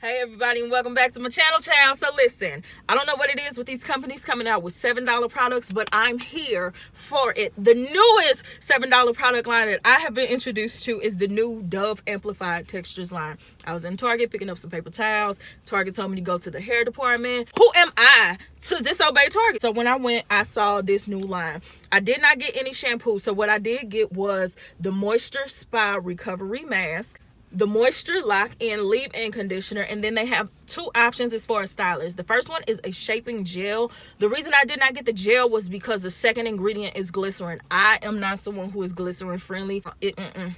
Hey everybody, and welcome back to my channel, child. So listen, I don't know what it is with these companies coming out with $7 products, but I'm here for it. The newest $7 product line that I have been introduced to is the new Dove Amplified Textures line. I was in Target picking up some paper towels. Target told me to go to the hair department. Who am I to disobey Target? So when I went, I saw this new line. I did not get any shampoo, so what I did get was the Moisture Spa Recovery Mask, the Moisture Lock-In Leave-In Conditioner, and then they have two options as far as stylers. The first one is a shaping gel. The reason I did not get the gel was because the second ingredient is glycerin. I am not someone who is glycerin friendly.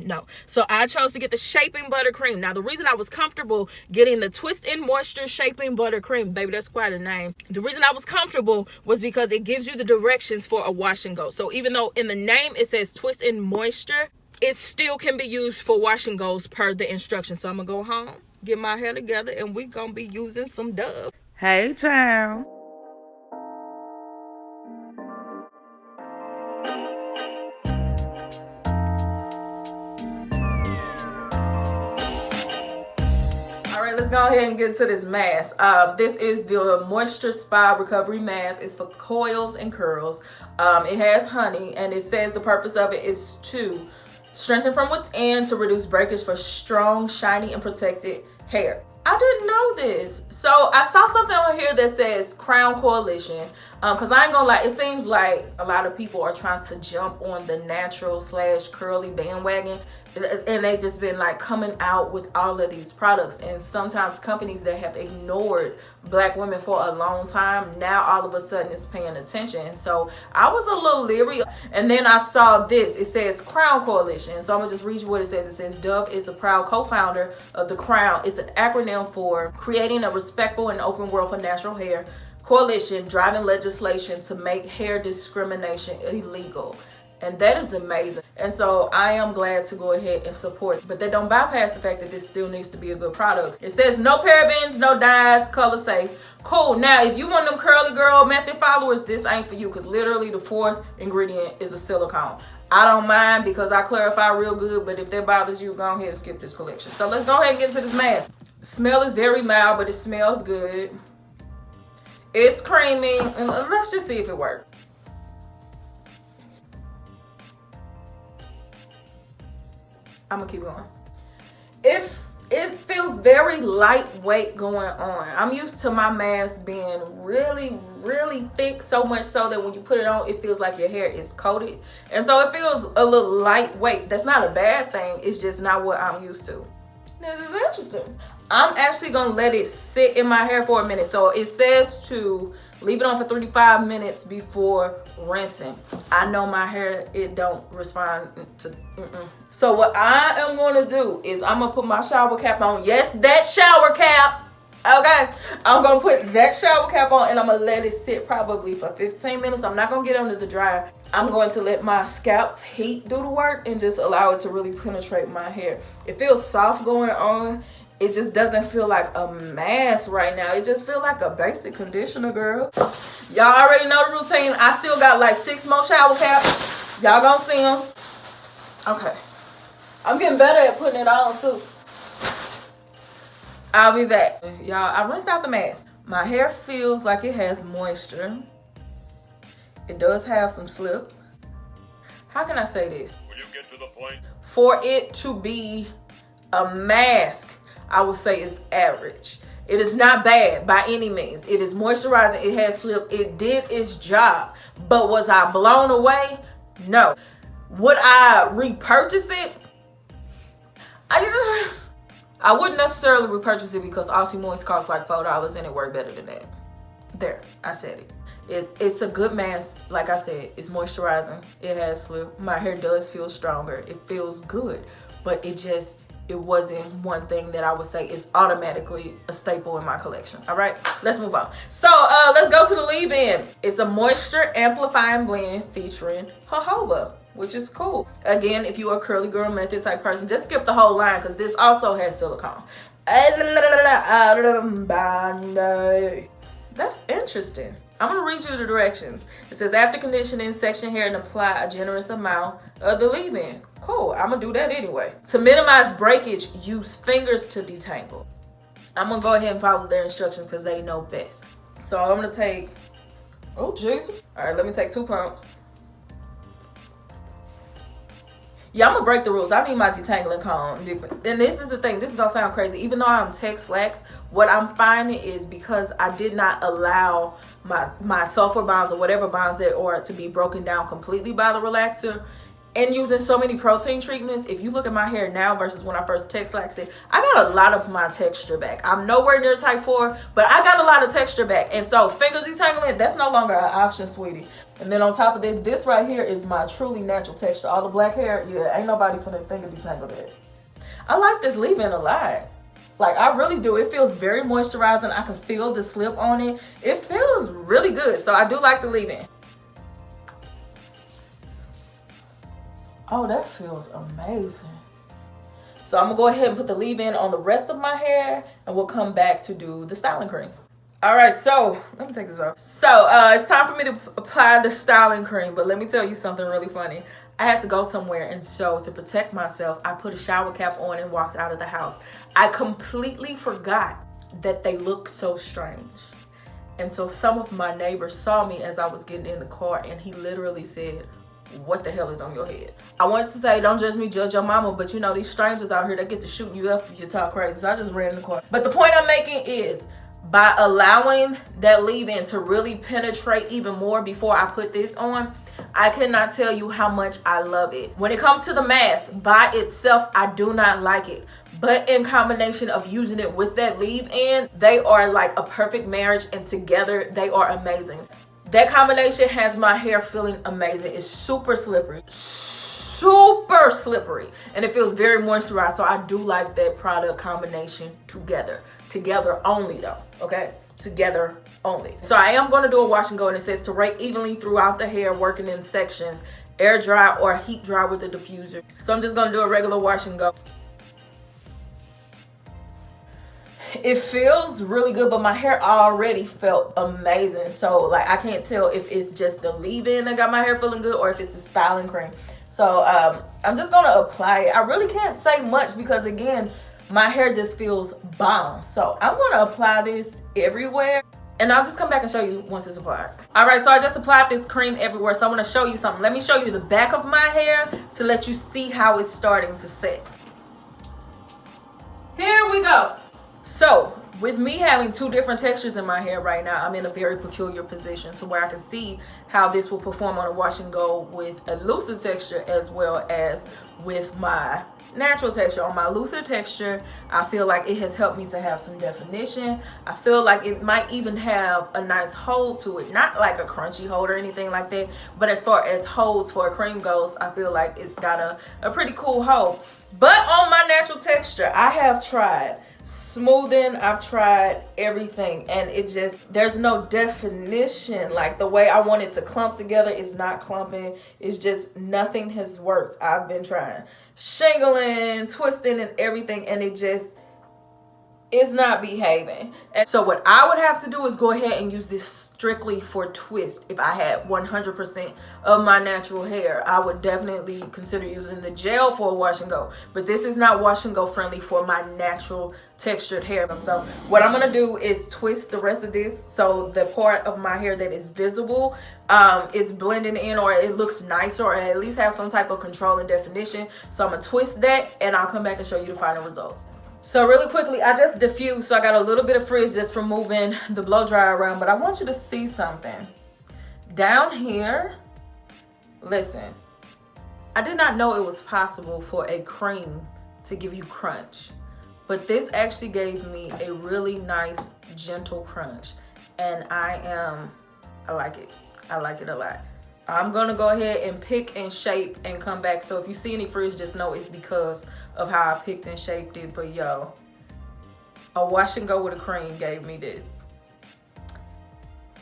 No. So I chose to get the shaping buttercream. Now, the reason I was comfortable getting the Twist in Moisture Shaping Buttercream, baby, that's quite a name. The reason I was comfortable was because it gives you the directions for a wash and go. So even though in the name it says Twist in Moisture, it still can be used for wash and goes per the instructions. So I'm gonna go home, get my hair together, and we gonna be using some Dove. Hey, child. Alright, let's go ahead and get to this mask. This is the Moisture Spa Recovery Mask. It's for coils and curls. It has honey, and it says the purpose of it is to strengthen from within to reduce breakage for strong, shiny, and protected hair. I didn't know this. So I saw something on here that says Crown Coalition. Because I ain't gonna lie, it seems like a lot of people are trying to jump on the natural / curly bandwagon. And they just been like coming out with all of these products, and sometimes companies that have ignored black women for a long time, now all of a sudden is paying attention. So I was a little leery, and then I saw this. It says Crown Coalition. So I'm gonna just read you what it says. It says Dove is a proud co-founder of the Crown. It's an acronym for Creating a Respectful and Open World for Natural Hair Coalition, driving legislation to make hair discrimination illegal. And that is amazing. And so I am glad to go ahead and support, but they don't bypass the fact that this still needs to be a good product. It says no parabens, no dyes, color safe. Cool. Now, if you want them curly girl method followers, this ain't for you, because literally the fourth ingredient is a silicone. I don't mind because I clarify real good, but if that bothers you, go ahead and skip this collection. So let's go ahead and get into this mask. The smell is very mild, but it smells good. It's creamy. And let's just see if it works. I'm gonna keep going. It feels very lightweight going on. I'm used to my mask being really, really thick, so much so that when you put it on, it feels like your hair is coated. And so it feels a little lightweight. That's not a bad thing. It's just not what I'm used to. This is interesting. I'm actually gonna let it sit in my hair for a minute. So it says to leave it on for 3 to 5 minutes before rinsing. I know my hair, it don't respond to So what I am gonna do is I'm gonna put my shower cap on. Yes, that shower cap. Okay, I'm gonna put that shower cap on, and I'm gonna let it sit probably for 15 minutes. I'm not gonna get under the dryer. I'm going to let my scalp's heat do the work and just allow it to really penetrate my hair. It feels soft going on. It just doesn't feel like a mask right now. It just feels like a basic conditioner, girl. Y'all already know the routine. I still got like 6 more shower caps. Y'all gonna see them. Okay. I'm getting better at putting it on too. I'll be back. Y'all, I rinsed out the mask. My hair feels like it has moisture. It does have some slip. How can I say this? Will you get to the point? For it to be a mask, I would say it's average. It is not bad by any means. It is moisturizing. It has slip. It did its job. But was I blown away? No. Would I repurchase it? I wouldn't necessarily repurchase it because Aussie Moist costs like $4 and it worked better than that. There, I said it. It's a good mask. Like I said, it's moisturizing. It has slip. My hair does feel stronger. It feels good. But it wasn't one thing that I would say is automatically a staple in my collection. All right, let's move on. So let's go to the leave-in. It's a moisture amplifying blend featuring jojoba, which is cool. Again, if you're a curly girl method type person, just skip the whole line because this also has silicone. That's interesting. I'm gonna read you the directions. It says after conditioning, section hair and apply a generous amount of the leave-in. Cool, I'm gonna do that anyway. To minimize breakage, use fingers to detangle. I'm gonna go ahead and follow their instructions because they know best. So I'm gonna take, oh Jesus. All right, let me take 2 pumps. Yeah, I'm gonna break the rules. I need my detangling comb. And this is the thing, this is gonna sound crazy. Even though I'm texlax, what I'm finding is because I did not allow my sulfur bonds or whatever bonds there are to be broken down completely by the relaxer, and using so many protein treatments, if you look at my hair now versus when I first texlaxed it, I got a lot of my texture back. I'm nowhere near type 4, but I got a lot of texture back. And so finger detanglement, that's no longer an option, sweetie. And then on top of this right here is my truly natural texture. All the black hair, yeah, ain't nobody putting finger detangle that. I like this leave-in a lot. Like, I really do. It feels very moisturizing. I can feel the slip on it. It feels really good. So I do like the leave-in. Oh, that feels amazing. So I'm gonna go ahead and put the leave-in on the rest of my hair, and we'll come back to do the styling cream. All right, so let me take this off. So it's time for me to apply the styling cream, but let me tell you something really funny. I had to go somewhere, and so to protect myself, I put a shower cap on and walked out of the house. I completely forgot that they look so strange. And so some of my neighbors saw me as I was getting in the car, and he literally said, "What the hell is on your head?" I wanted to say, don't judge me, judge your mama, but you know, these strangers out here, they get to shooting you up if you talk crazy. So I just ran in the car. But the point I'm making is, by allowing that leave-in to really penetrate even more before I put this on, I cannot tell you how much I love it. When it comes to the mask, by itself, I do not like it. But in combination of using it with that leave-in, they are like a perfect marriage, and together they are amazing. That combination has my hair feeling amazing. It's super slippery. Super slippery. And it feels very moisturized. So I do like that product combination together. Together only though, okay? Together only. So I am gonna do a wash and go, and it says to rake evenly throughout the hair, working in sections, air dry or heat dry with a diffuser. So I'm just gonna do a regular wash and go. It feels really good, but my hair already felt amazing. So like, I can't tell if it's just the leave-in that got my hair feeling good or if it's the styling cream. So I'm just gonna apply it. I really can't say much because again, my hair just feels bomb. So I'm gonna apply this everywhere, and I'll just come back and show you once it's applied. All right, so I just applied this cream everywhere. So I wanna show you something. Let me show you the back of my hair to let you see how it's starting to set. Here we go. So with me having 2 different textures in my hair right now, I'm in a very peculiar position to where I can see how this will perform on a wash and go with a looser texture as well as with my natural texture. On my looser texture, I feel like it has helped me to have some definition. I feel like it might even have a nice hold to it, not like a crunchy hold or anything like that, but as far as holds for a cream goes, I feel like it's got a pretty cool hold. But on my natural texture, I have tried smoothing, I've tried everything, and it just, there's no definition. Like the way I want it to clump together is not clumping. It's just, nothing has worked. I've been trying shingling, twisting, and everything, and it just is not behaving. And so what I would have to do is go ahead and use this strictly for twist. If I had 100% of my natural hair, I would definitely consider using the gel for a wash and go, but this is not wash and go friendly for my natural textured hair. So what I'm gonna do is twist the rest of this so the part of my hair that is visible is blending in, or it looks nicer, or at least have some type of control and definition. So I'm gonna twist that, and I'll come back and show you the final results. So really quickly, I just diffused, so I got a little bit of frizz just from moving the blow dryer around, but I want you to see something. Down here, listen, I did not know it was possible for a cream to give you crunch, but this actually gave me a really nice, gentle crunch, and I like it. I like it a lot. I'm gonna go ahead and pick and shape and come back. So if you see any frizz, just know it's because of how I picked and shaped it. But yo, a wash and go with a cream gave me this,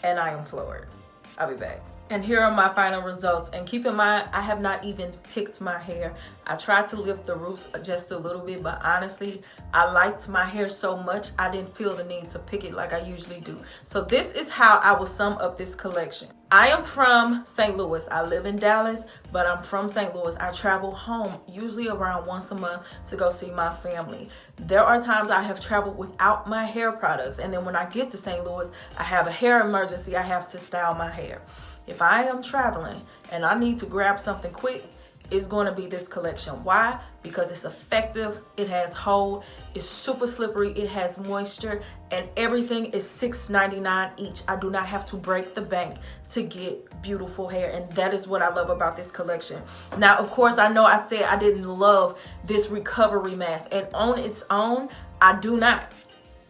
and I am floored. I'll be back. And here are my final results. And keep in mind, I have not even picked my hair. I tried to lift the roots just a little bit, but honestly, I liked my hair so much, I didn't feel the need to pick it like I usually do. So this is how I will sum up this collection. I am from St. Louis. I live in Dallas, but I'm from St. Louis. I travel home usually around once a month to go see my family. There are times I have traveled without my hair products, and then when I get to St. Louis, I have a hair emergency. I have to style my hair. If I am traveling and I need to grab something quick, it's going to be this collection. Why? Because it's effective, it has hold, it's super slippery, it has moisture, and everything is $6.99 each. I do not have to break the bank to get beautiful hair, and that is what I love about this collection. Now, of course, I know I said I didn't love this recovery mask, and on its own, I do not.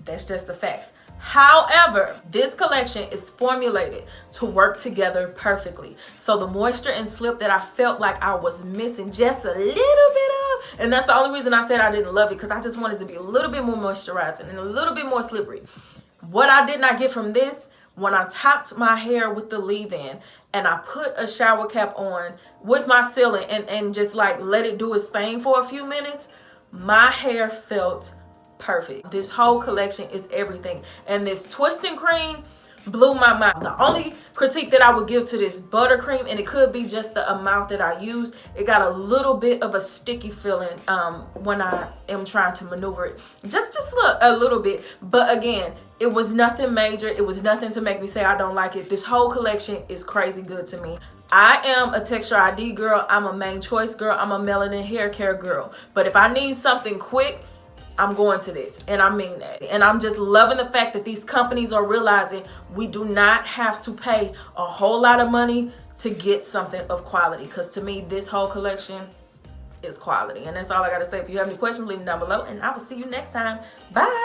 That's just the facts. However, this collection is formulated to work together perfectly. So the moisture and slip that I felt like I was missing just a little bit of, and that's the only reason I said I didn't love it, because I just wanted to be a little bit more moisturizing and a little bit more slippery. What I did not get from this, when I topped my hair with the leave-in and I put a shower cap on with my sealant and just like let it do its thing for a few minutes, my hair felt perfect. This whole collection is everything, and this twisting cream blew my mind. The only critique that I would give to this buttercream, and it could be just the amount that I use, it got a little bit of a sticky feeling when I am trying to maneuver it, just a little bit. But again, it was nothing major. It was nothing to make me say I don't like it. This whole collection is crazy good to me. I am a Texture ID girl. I'm a Main Choice girl. I'm a melanin hair care girl. But if I need something quick, I'm going to this, and I mean that. And I'm just loving the fact that these companies are realizing we do not have to pay a whole lot of money to get something of quality, because to me, this whole collection is quality. And that's all I got to say. If you have any questions, leave them down below, and I will see you next time. Bye.